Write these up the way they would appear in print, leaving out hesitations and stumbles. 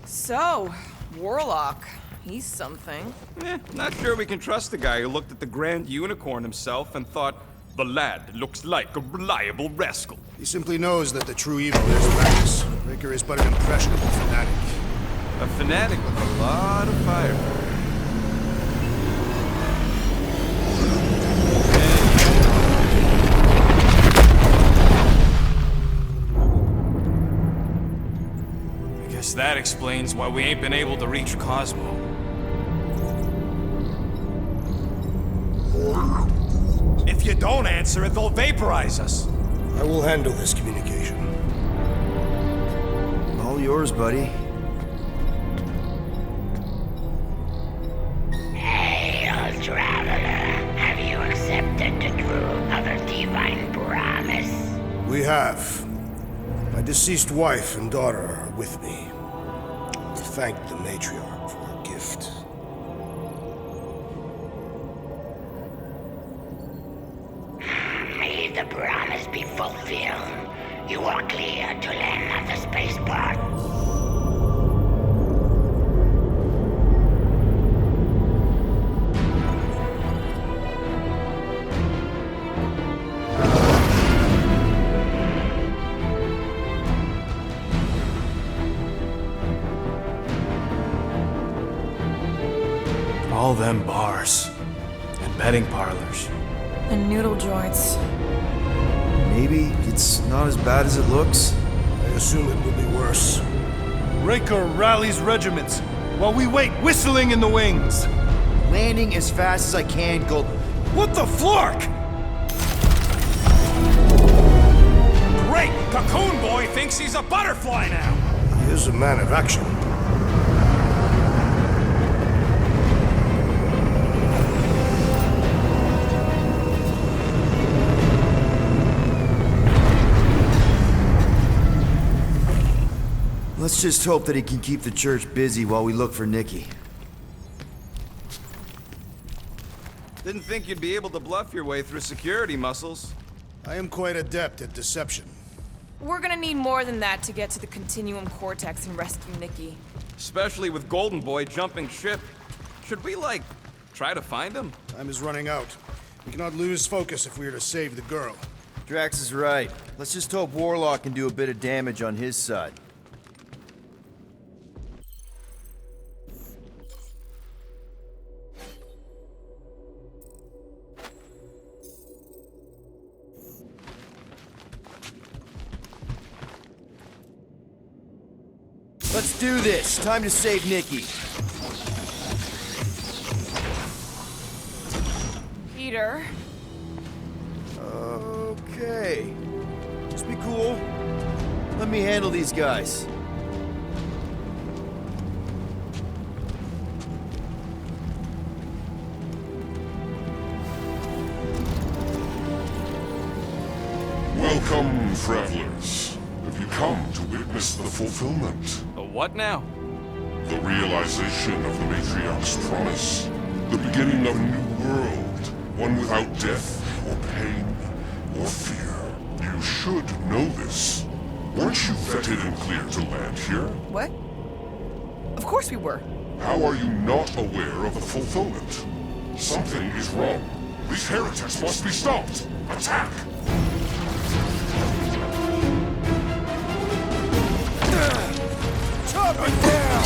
So, Warlock. He's something. Not sure we can trust the guy who looked at the Grand Unicorn himself and thought, the lad looks like a reliable rascal. He simply knows that the true evil is Rax. Raker is but an impressionable fanatic. A fanatic with a lot of fire. I guess that explains why we ain't been able to reach Cosmo. If you don't answer it, they'll vaporize us. I will handle this communication. All yours, buddy. Hail, traveler. Have you accepted the truth of a divine promise? We have. My deceased wife and daughter are with me. Thank the matriarch for her gift. May the promise be fulfilled. You are clear to land at the spaceport. All them bars and betting parlors. And noodle joints. Maybe it's not as bad as it looks. I assume it will be worse. Raker rallies regiments while we wait whistling in the wings. Landing as fast as I can, Gold. What the flark? Great! Cocoon Boy thinks he's a butterfly now! He is a man of action. Let's just hope that he can keep the church busy while we look for Nikki. Didn't think you'd be able to bluff your way through security muscles. I am quite adept at deception. We're gonna need more than that to get to the Continuum Cortex and rescue Nikki. Especially with Golden Boy jumping ship. Should we, like, try to find him? Time is running out. We cannot lose focus if we are to save the girl. Drax is right. Let's just hope Warlock can do a bit of damage on his side. Let's do this. Time to save Nikki. Peter. Okay. Just be cool. Let me handle these guys. Welcome, travelers. Have you come to witness the fulfillment? The what now? The realization of the Matriarch's promise. The beginning of a new world. One without death, or pain, or fear. You should know this. Weren't you vetted and cleared to land here? What? Of course we were. How are you not aware of the fulfillment? Something is wrong. These heretics must be stopped. Attack! Chop it down!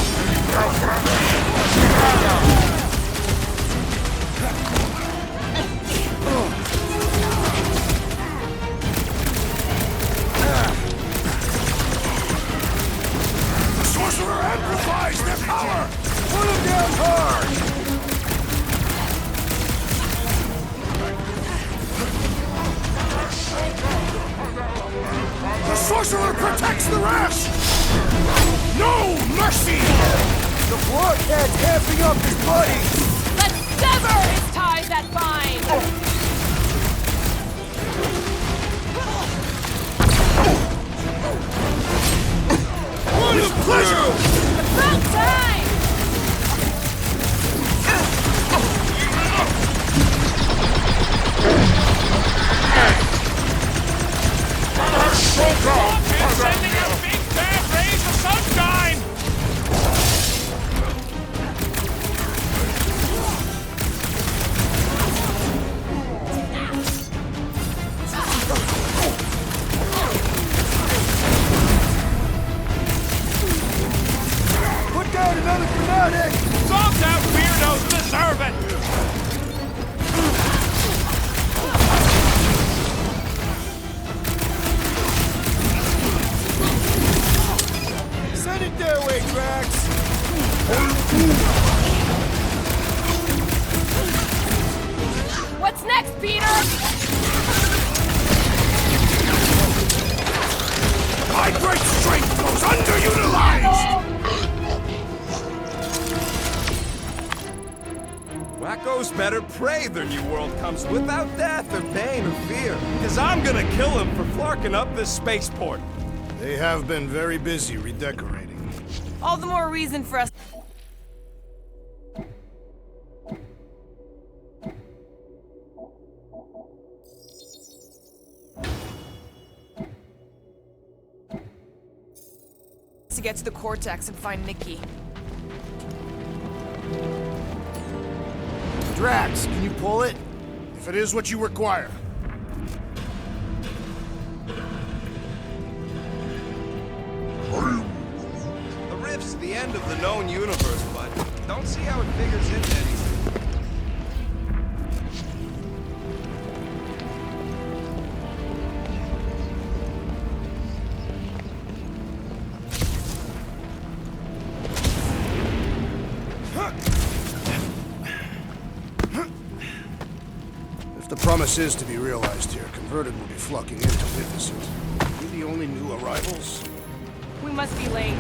The sorcerer amplifies their power! Put him down hard! The sorcerer protects the rest! No mercy! The blockhead's amping up his buddies! Let's sever his ties that bind! What a pleasure! About time! Sending out big bad rays of sunshine! Drax! What's next, Peter? My great strength goes underutilized! Wacko's better pray their new world comes without death or pain or fear. Cause I'm gonna kill him for flarking up this spaceport. They have been very busy redecorating. All the more reason for us. To get to the Cortex and find Nikki. Drax, can you pull it? If it is what you require. The rift's the end of the known universe, but don't see how it figures into anything. If the promise is to be realized here, Converted will be flocking in to witness it. Are we the only new arrivals? We must be late.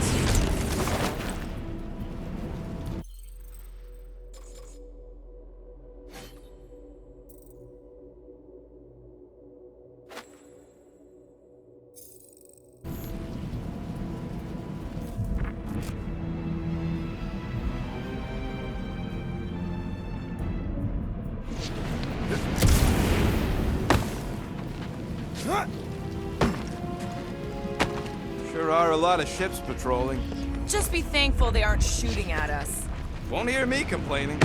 Sure are a lot of ships patrolling. Just be thankful they aren't shooting at us. Won't hear me complaining.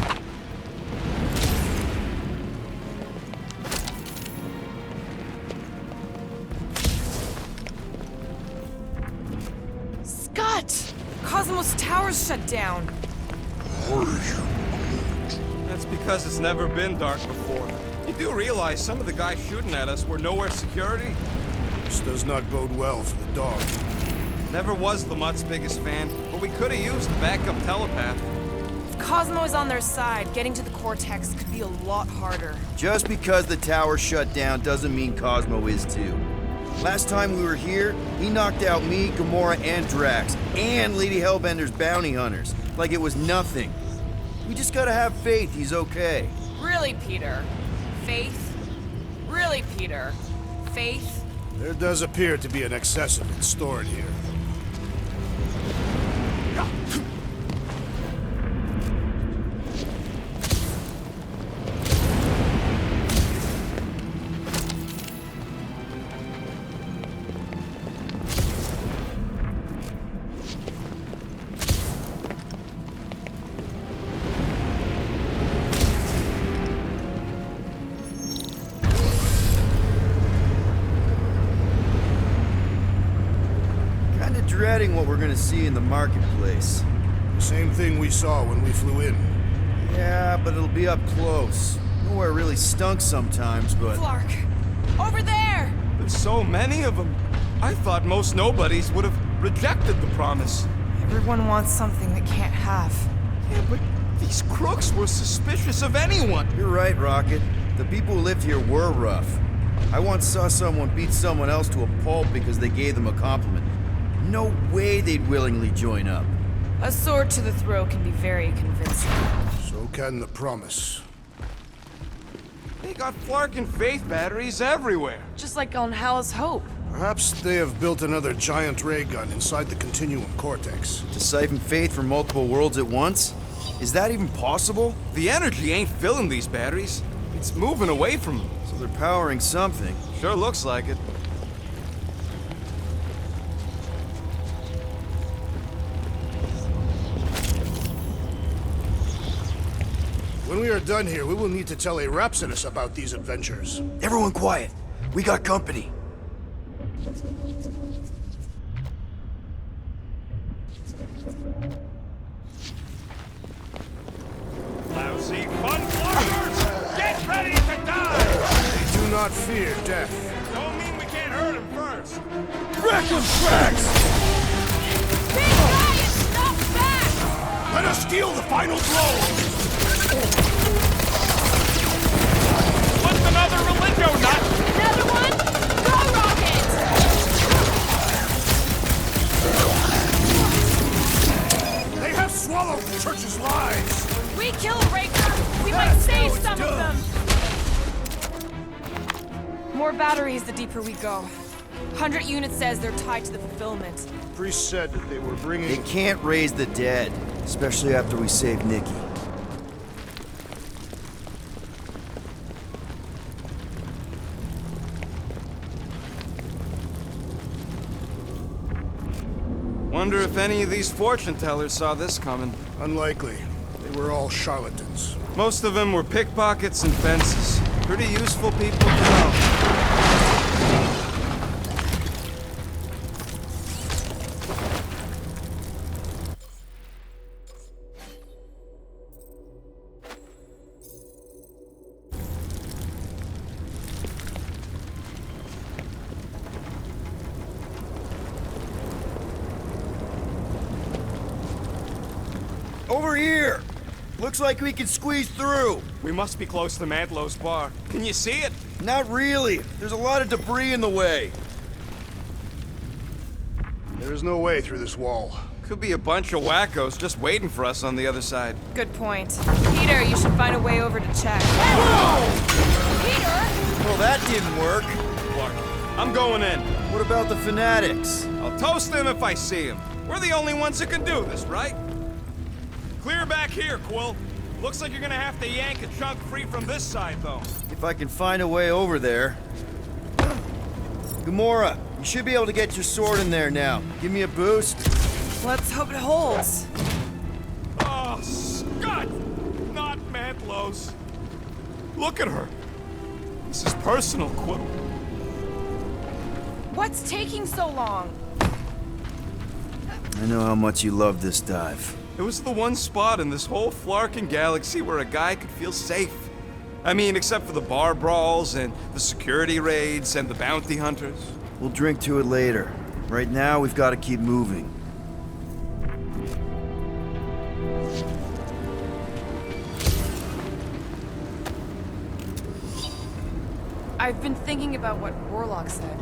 Scott! Cosmos Tower's shut down. That's because it's never been dark before. You do realize some of the guys shooting at us were nowhere security? This does not bode well for the dog. Never was the Mutt's biggest fan, but we could have used a backup telepath. If Cosmo is on their side, getting to the Cortex could be a lot harder. Just because the tower shut down doesn't mean Cosmo is too. Last time we were here, he knocked out me, Gamora, and Drax, and Lady Hellbender's bounty hunters, like it was nothing. We just gotta have faith he's okay. Really, Peter? Faith? Really, Peter? Faith? There does appear to be an excess of it stored here. Dreading what we're gonna see in the marketplace. The same thing we saw when we flew in. Yeah, but it'll be up close. Nowhere really stunk sometimes, but... Flark! Over there! There's so many of them. I thought most nobodies would have rejected the promise. Everyone wants something they can't have. Yeah, but these crooks were suspicious of anyone. You're right, Rocket. The people who lived here were rough. I once saw someone beat someone else to a pulp because they gave them a compliment. No way they'd willingly join up. A sword to the throat can be very convincing. So can the promise. They got Flark and Faith batteries everywhere. Just like on Hal's Hope. Perhaps they have built another giant ray gun inside the Continuum Cortex. To siphon faith from multiple worlds at once? Is that even possible? The energy ain't filling these batteries. It's moving away from them. So they're powering something. Sure looks like it. When we are done here, we will need to tell a Rhapsodus about these adventures. Everyone quiet. We got company. Lousy fun flarkers! Get ready to die! They do not fear death. Don't mean we can't hurt them first. Wreck 'em, Drax! Big guy, stop Let us deal the final blow! What's another religio nut? Another one? Go, Rocket! They have swallowed the church's lives! We kill Raker, we might save some of them! More batteries the deeper we go. 100 units says they're tied to the fulfillment. Priest said that they were bringing... They can't raise the dead, especially after we save Nikki. Wonder if any of these fortune tellers saw this coming. Unlikely. They were all charlatans. Most of them were pickpockets and fences. Pretty useful people to know. Over here! Looks like we can squeeze through. We must be close to Mantlow's bar. Can you see it? Not really. There's a lot of debris in the way. There is no way through this wall. Could be a bunch of wackos just waiting for us on the other side. Good point. Peter, you should find a way over to check. Peter! Well, that didn't work. Look, I'm going in. What about the fanatics? I'll toast them if I see them. We're the only ones that can do this, right? Clear back here, Quill. Looks like you're gonna have to yank a chunk free from this side, though. If I can find a way over there. Gamora, you should be able to get your sword in there now. Give me a boost. Let's hope it holds. Oh, Scott! Not Mantlow's. Look at her. This is personal, Quill. What's taking so long? I know how much you love this dive. It was the one spot in this whole Flarkin galaxy where a guy could feel safe. I mean, except for the bar brawls and the security raids and the bounty hunters. We'll drink to it later. Right now, we've got to keep moving. I've been thinking about what Warlock said.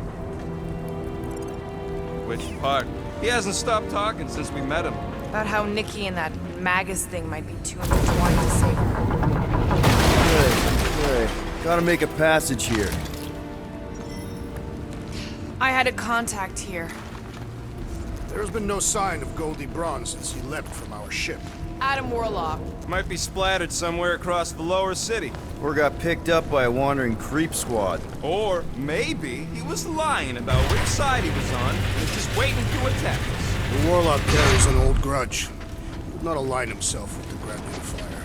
Which part? He hasn't stopped talking since we met him. About how Nikki and that Magus thing might be too intertwined to save her. Good. Gotta make a passage here. I had a contact here. There has been no sign of Goldie Braun since he leapt from our ship. Adam Warlock. Might be splattered somewhere across the lower city. Or got picked up by a wandering creep squad. Or maybe he was lying about which side he was on and was just waiting to attack us. The Warlock carries an old grudge. He would not align himself with the Grand Unifier.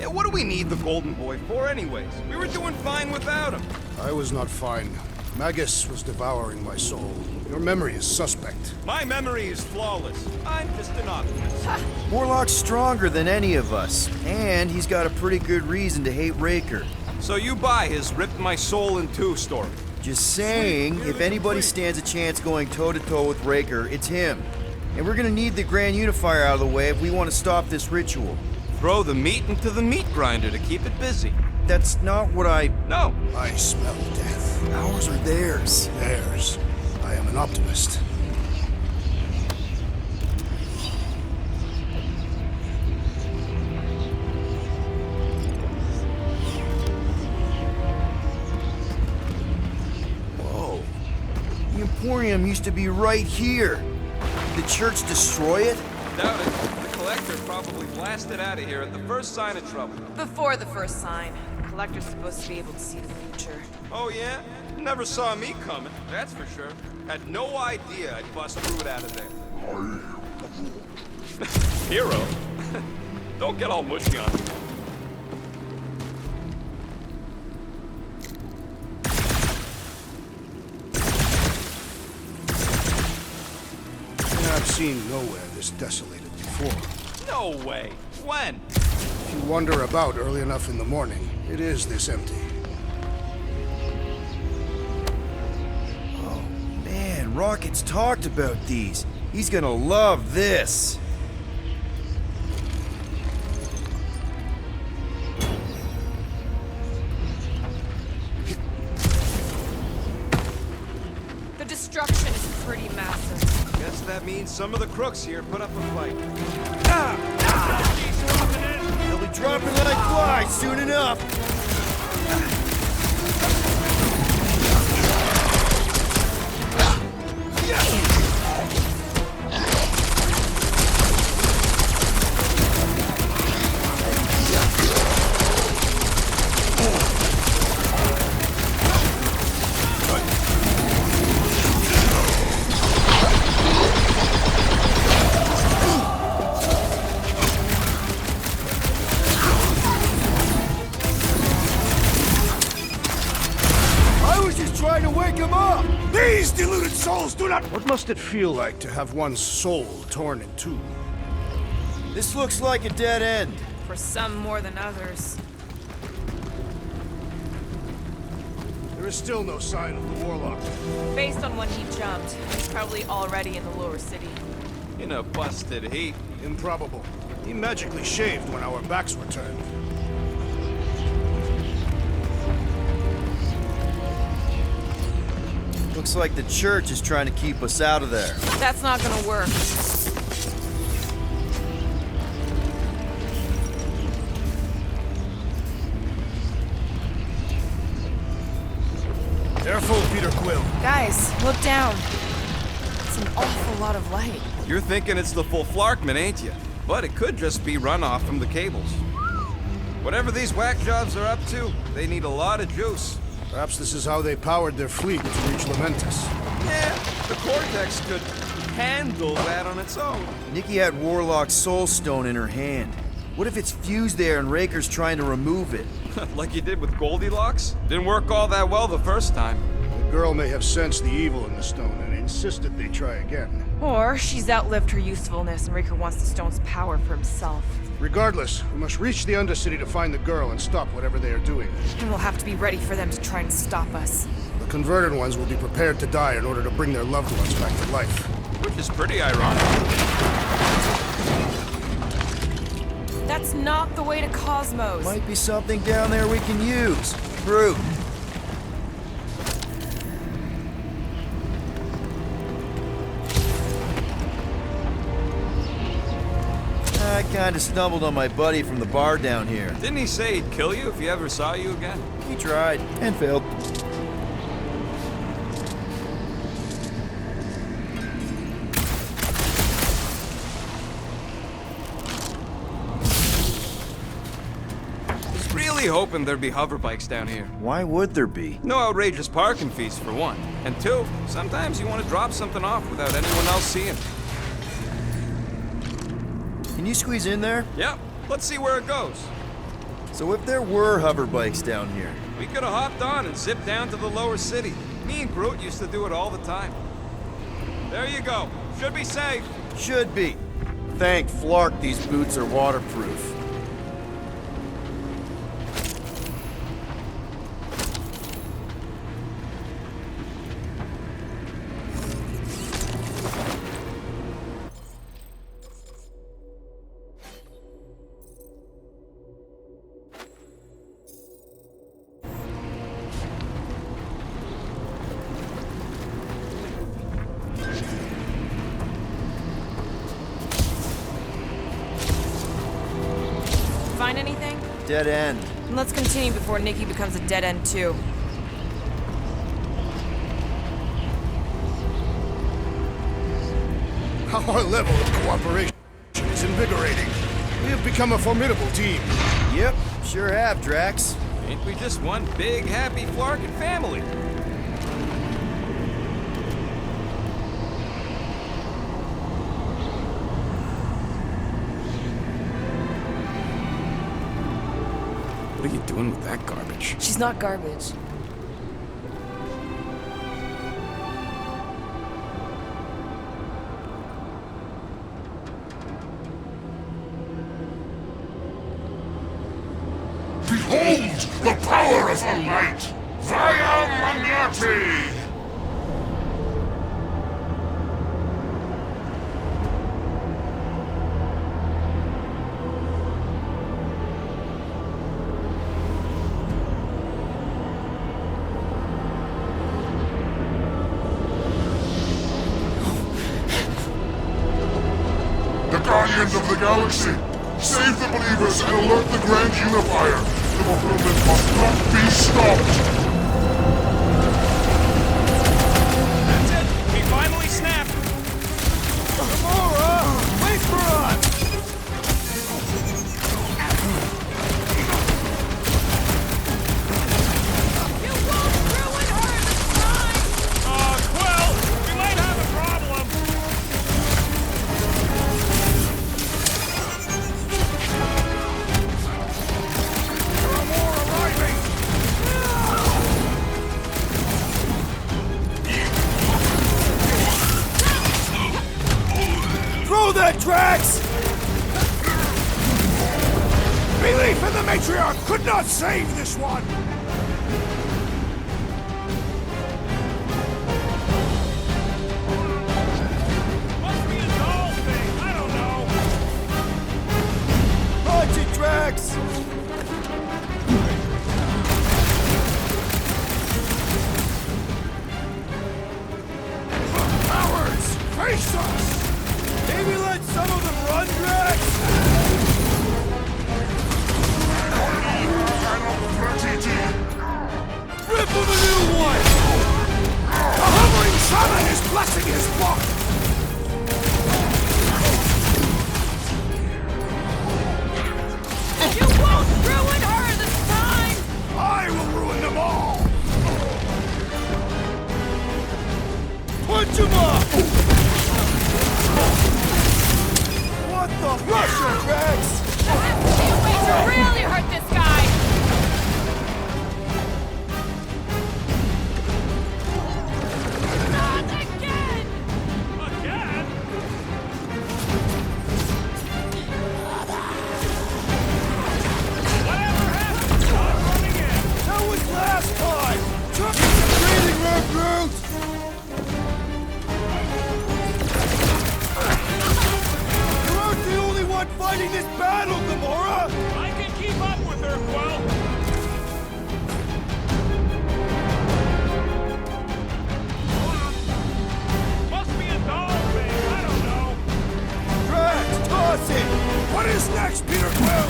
Yeah, what do we need the Golden Boy for anyways? We were doing fine without him. I was not fine. Magus was devouring my soul. Your memory is suspect. My memory is flawless. I'm just an optimist. Warlock's stronger than any of us, and he's got a pretty good reason to hate Raker. So you buy his ripped my soul in two story. Just saying, if anybody stands a chance going toe-to-toe with Raker, it's him. And we're gonna need the Grand Unifier out of the way if we want to stop this ritual. Throw the meat into the meat grinder to keep it busy. That's not what I... No. I smell death. Ours or theirs? Theirs. I am an optimist. Whoa. The Emporium used to be right here. Did the church destroy it? Doubt it. The Collector probably blasted out of here at the first sign of trouble. Before the first sign. Collector's supposed to be able to see the future. Oh yeah? Never saw me coming, that's for sure. Had no idea I'd bust through it out of there. Hero? Don't get all mushy on me. I've seen nowhere this desolated before. No way. When? If you wander about early enough in the morning, it is this empty. Oh, man, Rocket's talked about these. He's gonna love this. destruction is pretty massive. Guess that means some of the crooks here put up a fight. They'll be dropping like flies soon enough. Trying to wake him up! These deluded souls do not... What must it feel like to have one's soul torn in two? This looks like a dead end. For some more than others. There is still no sign of the warlock. Based on when he jumped, he's probably already in the lower city. In a busted heap. Improbable. He magically shaved when our backs were turned. Looks like the church is trying to keep us out of there. That's not gonna work. Careful, Peter Quill. Guys, look down. It's an awful lot of light. You're thinking it's the full Flarkman, ain't you? But it could just be runoff from the cables. Whatever these whack jobs are up to, they need a lot of juice. Perhaps this is how they powered their fleet to reach Lamentus. Yeah, the Cortex could handle that on its own. Nikki had Warlock's soul stone in her hand. What if it's fused there and Raker's trying to remove it? Like you did with Goldilocks? Didn't work all that well the first time. The girl may have sensed the evil in the stone and insisted they try again. Or she's outlived her usefulness and Raker wants the stone's power for himself. Regardless, we must reach the Undercity to find the girl and stop whatever they are doing. And we'll have to be ready for them to try and stop us. The converted ones will be prepared to die in order to bring their loved ones back to life. Which is pretty ironic. That's not the way to Cosmos. Might be something down there we can use. Fruit. I kinda stumbled on my buddy from the bar down here. Didn't he say he'd kill you if he ever saw you again? He tried, and failed. Was really hoping there'd be hover bikes down here. Why would there be? No outrageous parking fees, for one. And two, sometimes you want to drop something off without anyone else seeing. Can you squeeze in there? Yep, let's see where it goes. So if there were hover bikes down here, We could have hopped on and zipped down to the lower city. Me and Groot used to do it all the time. There you go. Should be safe. should be. Thank Flark these boots are waterproof. Find anything? Dead end. And let's continue before Nikki becomes a dead end too. Our level of cooperation is invigorating. We have become a formidable team. Yep, sure have, Drax. Ain't we just one big, happy Flarkin family? What are you doing with that garbage? She's not garbage. Behold the power of the light! Via Magnati! guardians of the galaxy! Save the believers and alert the Grand Unifier! The fulfillment must not be stopped! That's it! We finally snapped! Gamora! Wait for us! You won't ruin her this time! Quill! We might have a problem! There are more arriving! Throw that, Drax! Belief in the Matriarch could not save this one! Must be a doll thing! I don't know! Launch it, Drax! Cowards! Face us! Maybe let some of them run, Drax? Rip of a new one! The hovering shaman is blessing his flock! You won't ruin her this time! I will ruin them all! Punch him up! What the Russia, Drax? Can't wait to really hurt this guy! Not again! Again? Whatever happened to us running in? That was last time! Chuck is a breathing room, Groot! You aren't the only one fighting this battle, Gamora! I can keep up with her, Quill! Must be a doll thing, I don't know! Drax, toss it! What is next, Peter Quill?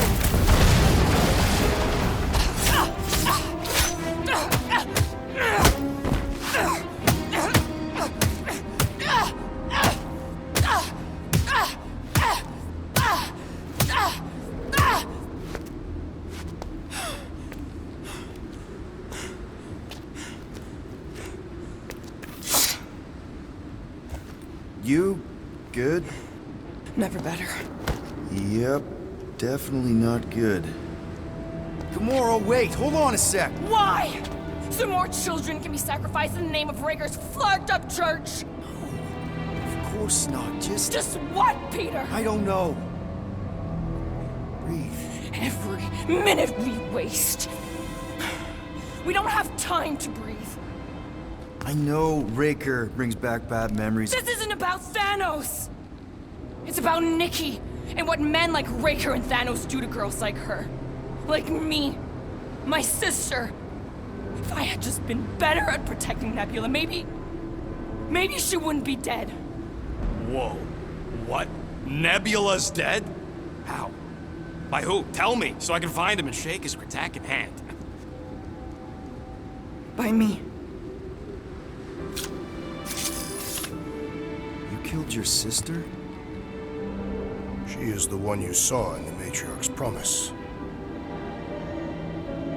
You good? Never better. Yep, definitely not good. Gamora, wait, hold on a sec. Why? So more children can be sacrificed in the name of Raker's flarked up church? Of course not, Just what, Peter? I don't know. Breathe. Every minute we waste. We don't have time to breathe. I know Raker brings back bad memories. This isn't about Thanos. It's about Nikki and what men like Raker and Thanos do to girls like her. Like me. My sister. If I had just been better at protecting Nebula, maybe she wouldn't be dead. Whoa. What? Nebula's dead? How? By who? Tell me, so I can find him and shake his Kratak in hand. By me. You killed your sister? She is the one you saw in the Matriarch's promise.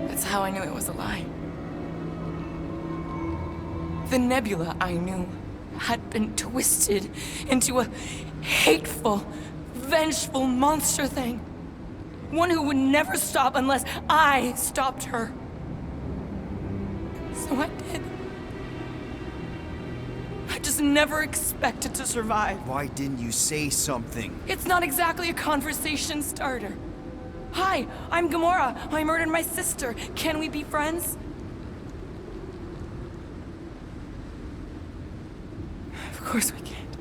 That's how I knew it was a lie. The Nebula I knew had been twisted into a hateful, vengeful monster thing. One who would never stop unless I stopped her. So I did. I just never expected to survive. Why didn't you say something? It's not exactly a conversation starter. Hi, I'm Gamora. I murdered my sister. Can we be friends? Of course we can't.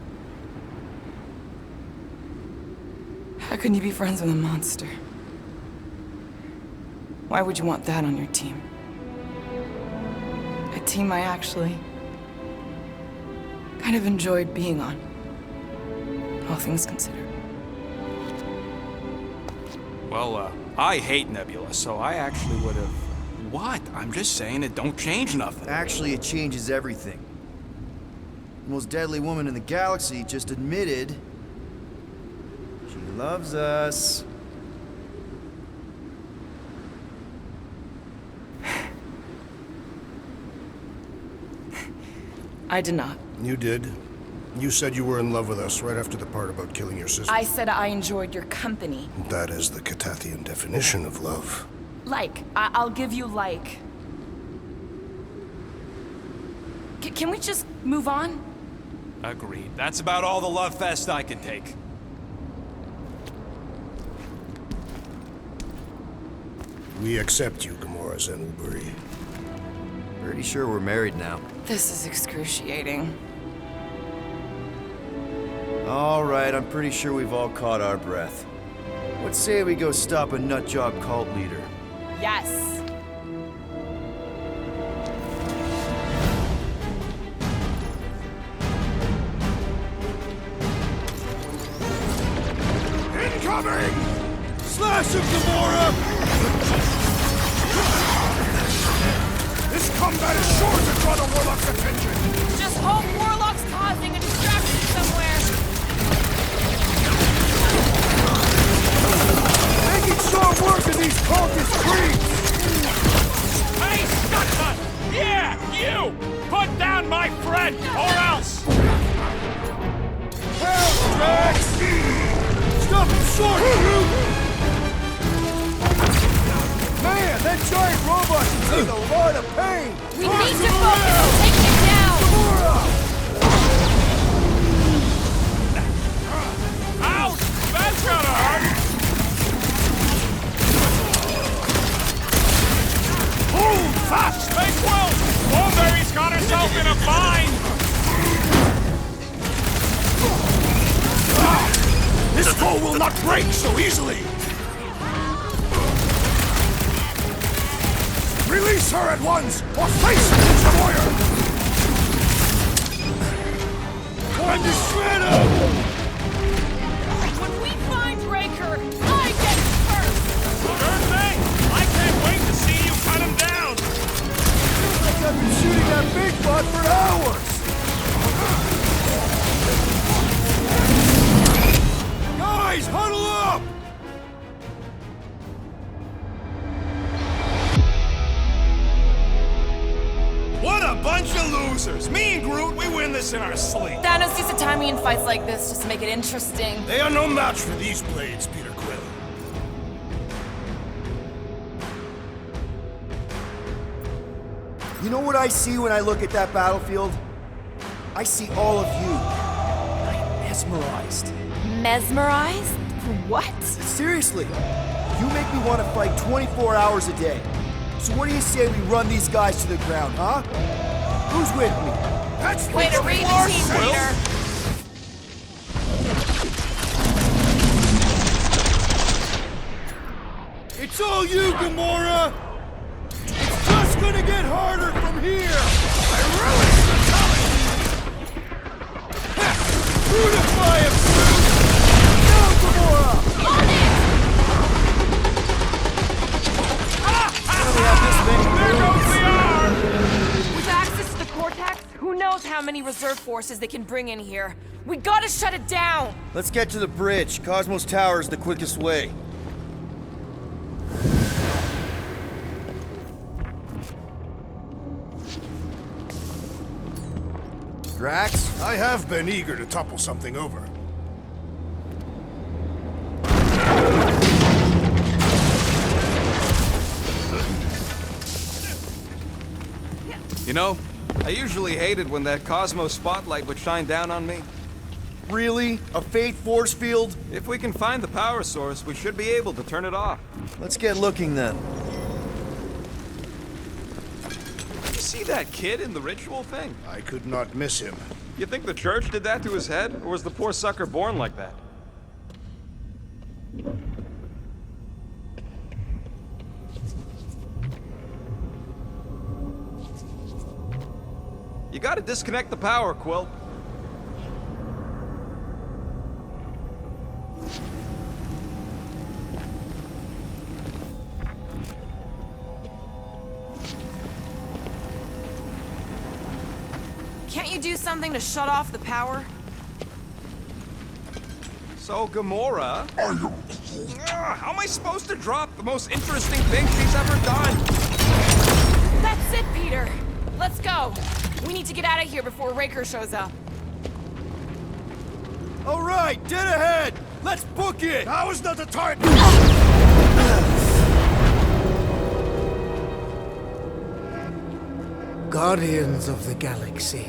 How can you be friends with a monster? Why would you want that on your team? A team I actually kind of enjoyed being on, all things considered. Well, I hate Nebula, so I actually would have... What? I'm just saying it don't change nothing. Actually, it changes everything. The most deadly woman in the galaxy just admitted she loves us. I did not. You did. You said you were in love with us right after the part about killing your sister. I said I enjoyed your company. That is the Catathian definition of love. Like. I'll give you like. Can we just move on? Agreed. That's about all the love fest I can take. We accept you, Gamora Zenuburi. Pretty sure we're married now. This is excruciating. All right, I'm pretty sure we've all caught our breath. Let's say we go stop a nutjob cult leader. Yes. Incoming! Slash him, Gamora! This combat is sure to draw the Warlock's attention! Just hope Warlock's causing a distraction somewhere. Making short work of these cultist creeps! Hey, Stuntman! Yeah, you! Put down my friend, or else! Help, Drax! Stop him short, Groot! Man, that giant robot can take a lot of pain! We need to focus on taking it down! Gamora! Ouch! That's gonna hurt! Hold fast! Hey, Quill! Wolverine's got herself in a bind! This foe will not break so easily! Release her at once, or face the destroyer! Time to shred him! When we find Raker, I get it first! Sure thing! I can't wait to see you cut him down! Feels like I've been shooting that big bot for hours! Guys, huddle up! What a bunch of losers! Me and Groot, we win this in our sleep! Thanos used to tie me in fights like this just to make it interesting. They are no match for these blades, Peter Quill. You know what I see when I look at that battlefield? I see all of you. I'm mesmerized. Mesmerized? What? Seriously, you make me want to fight 24 hours a day. So what do you say we run these guys to the ground, huh? Who's with me? That's Way to read the team, Peter. It's all you, Gamora! It's just gonna get harder from here! I relish the challenge! Beautify him, Groot! Now, Gamora! On it! There goes the arm! With access to the Cortex, who knows how many reserve forces they can bring in here. We gotta shut it down! Let's get to the bridge. Cosmos Tower is the quickest way. Drax? I have been eager to topple something over. You know, I usually hated when that Cosmo spotlight would shine down on me. Really? A fate force field? If we can find the power source, we should be able to turn it off. Let's get looking then. You see that kid in the ritual thing? I could not miss him. You think the church did that to his head, or was the poor sucker born like that? You gotta disconnect the power, Quill. do something to shut off the power? So, Gamora... how am I supposed to drop the most interesting thing she's ever done? That's it, Peter. Let's go. We need to get out of here before Raker shows up. All right, dead ahead! Let's book it! Now is not the time! Guardians of the Galaxy.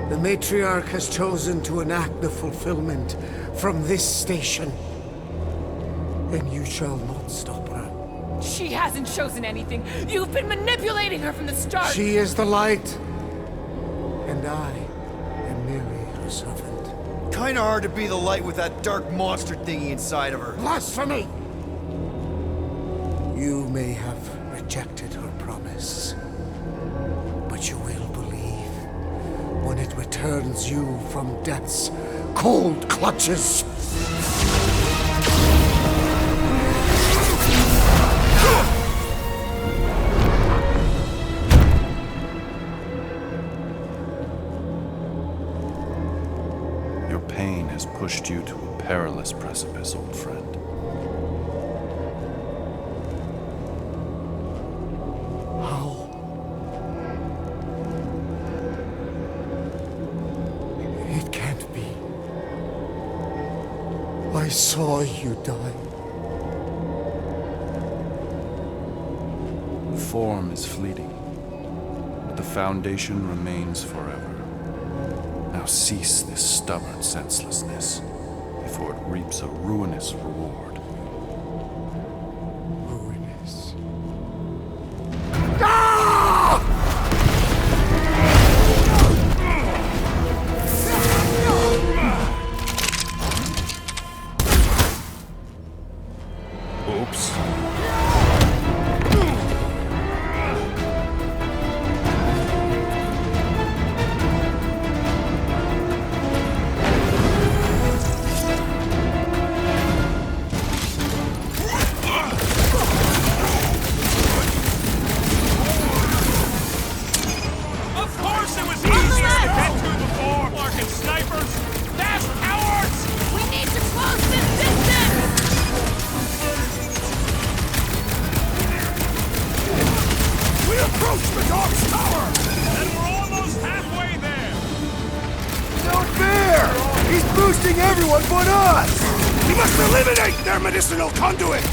The Matriarch has chosen to enact the fulfillment from this station. And you shall not stop her. She hasn't chosen anything. You've been manipulating her from the start. She is the light. And I am merely her servant. Kinda hard to be the light with that dark monster thingy inside of her. Blasphemy! You may have rejected her promise, but you will believe when it returns you from death's cold clutches. Your pain has pushed you to a perilous precipice, old friend. How? It can't be. I saw you die. Form is fleeting, but the foundation remains forever. Now cease this stubborn senselessness, before it reaps a ruinous reward. Ruinous. Oops. Of course it was easier to get to before! Fucking snipers! Fast cowards! We need to close this distance! We approach the dog's tower! And we're almost halfway there! Not fair! He's boosting everyone but us! We must eliminate their medicinal conduit!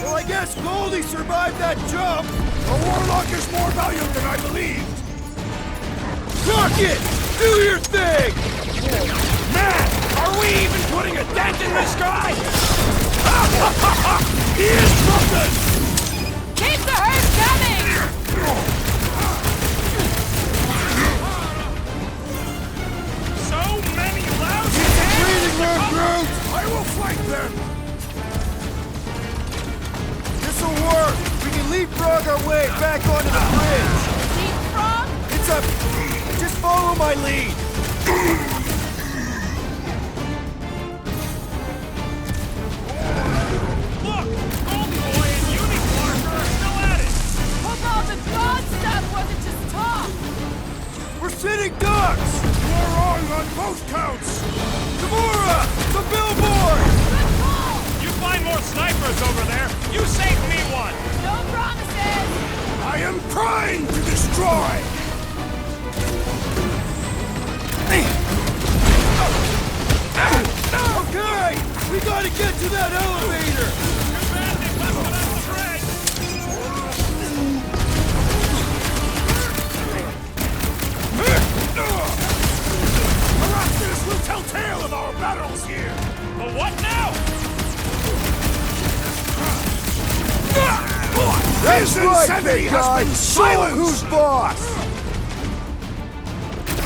Well, I guess Goldie survived that jump! The Warlock is more valuable than I believed! Rocket! Do your thing! Man, are we even putting a dent in this guy? He is broken! Keep the herd coming! So many lousy Breathing room, Groot! I will flank them! This'll work! We can leapfrog our way back onto the bridge! Leapfrog? It's a... Just follow my lead! Look! Goldie Boy and Unicorn are still at it! Hope all the god stuff wasn't just talk! We're sitting ducks! You are wrong on both counts! Gamora! The billboard! Good call! You find more snipers over there! You save me one! No promises! I am primed to destroy! Okay! We gotta get to that elevator! Too bad they left without the bridge! Heractus will tell tale of our battles here! But what now? His insanity has been silenced! Who's boss?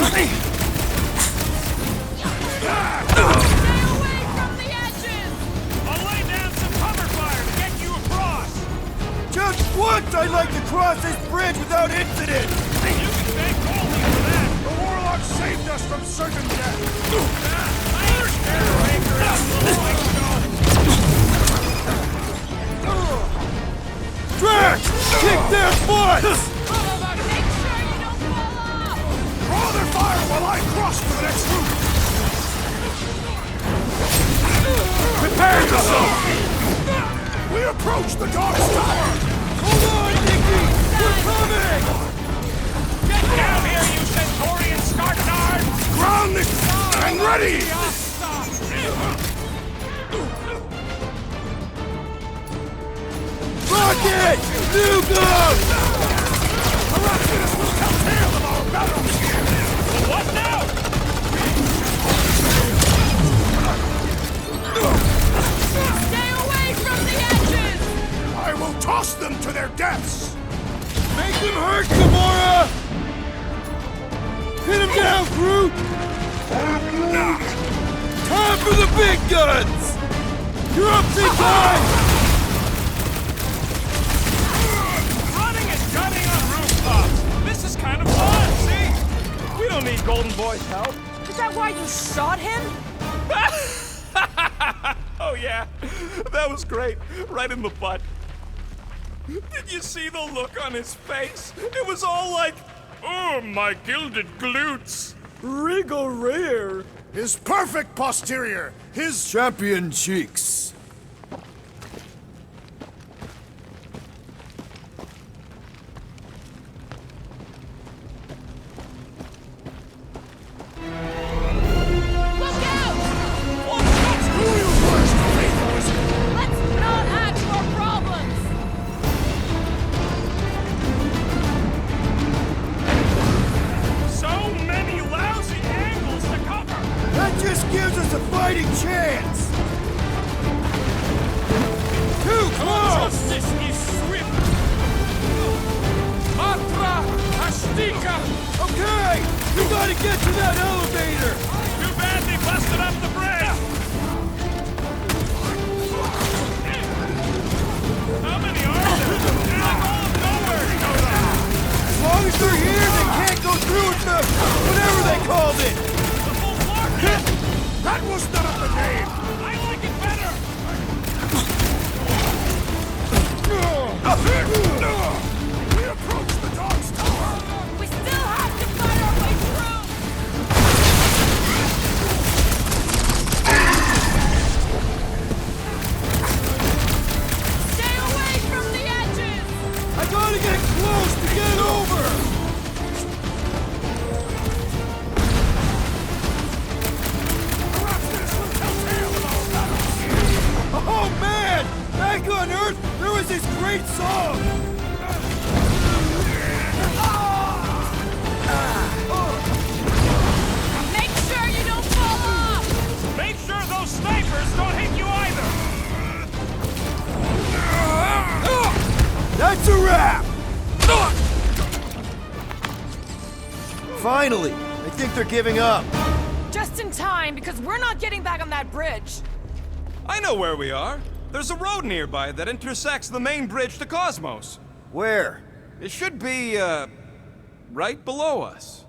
Stay away from the edges! I'll lay down some cover fire to get you across! Just once I'd like to cross this bridge without incident! You can thank Goldie for that! The Warlock saved us from certain death! I understand Raker is the Drax! Kick their butts! Make sure you don't fall off! Draw their fire while I cross to the next route! Prepare yourself! We approach the Dark's Tower! Hold on, Nicky! We're coming! Get down here, you Centaurian Scartard! Ground the... and ready! Rocket! Nuke! Heraclitus will tell tale of our battles! What now? Stay away from the edges! I will toss them to their deaths! Make them hurt, Gamora! Hit him down, Groot! Time for the big guns! You're up big time! Running and gunning on rooftops! This is kind of fun, see? We don't need Golden Boy's help. Is that why you shot him? Oh yeah, that was great. Right in the butt. Did you see the look on his face? It was all like, oh, my gilded glutes. Regal rear! His perfect posterior! His... Champion cheeks! Look out! Who you first, faithfuls? Let's not add to our problems! So many lousy angles to cover. That just gives us a fighting chance! Too close! Justice is swift. Matra Ashtika. Okay! We gotta get to that elevator! Too bad they busted up the bridge. How many are there? They're like all of nowhere to go down. As long as they're here, they can't go through with the... whatever they called it! The full floor. That was not the name! I like it better. We approach the Dark's Tower! We still have to fight our way through! Stay away from the edges! I gotta get close to get over! Heraclitus will tell tale of our battles! Oh man! Back on Earth, there was this great song! Make sure you don't fall off! Make sure those snipers don't hit you either. That's a wrap! Finally! I think they're giving up. Just in time, because we're not getting back on that bridge. I know where we are. There's a road nearby that intersects the main bridge to Cosmos. Where? It should be, right below us.